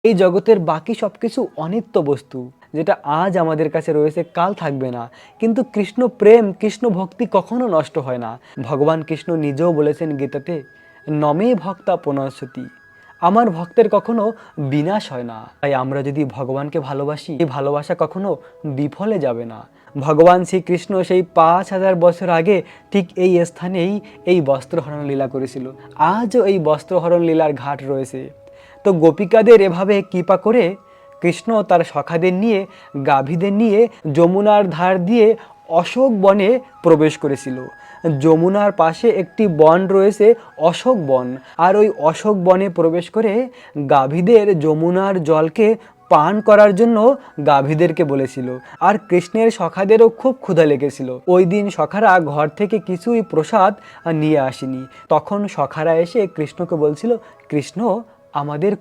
এই জগতের বাকি সব কিছু অনিত্য বস্তু, যেটা আজ আমাদের কাছে রয়েছে কাল থাকবে না। কিন্তু কৃষ্ণ প্রেম, কৃষ্ণ ভক্তি কখনো নষ্ট হয় না। ভগবান কৃষ্ণ নিজেও বলেছেন গীতাতে, নমে ভক্তা পুনঃসতি, আমার ভক্তের কখনো বিনাশ হয় না। তাই আমরা যদি ভগবানকে ভালোবাসি, এই ভালোবাসা কখনো বিফলে যাবে না। ভগবান শ্রীকৃষ্ণ সেই 5000 বছর আগে ঠিক এই স্থানেই এই বস্ত্রহরণ লীলা করেছিল। আজও এই বস্ত্রহরণ লীলার ঘাট রয়েছে। তো গোপিকাদের এভাবে কৃপা করে কৃষ্ণ তার সখাদের নিয়ে, গাভীদের নিয়ে যমুনার ধার দিয়ে অশোক বনে প্রবেশ করেছিল। যমুনার পাশে একটি বন রয়েছে, অশোক বন। আর ওই অশোক বনে প্রবেশ করে গাভীদের যমুনার জলকে পান করার জন্য গাভীদেরকে বলেছিল। আর কৃষ্ণের সখাদেরও খুব ক্ষুধা লেগেছিল। ওই দিন সখারা ঘর থেকে কিছুই প্রসাদ নিয়ে আসেনি। তখন সখারা এসে কৃষ্ণকে বলছিল, কৃষ্ণ আমাদের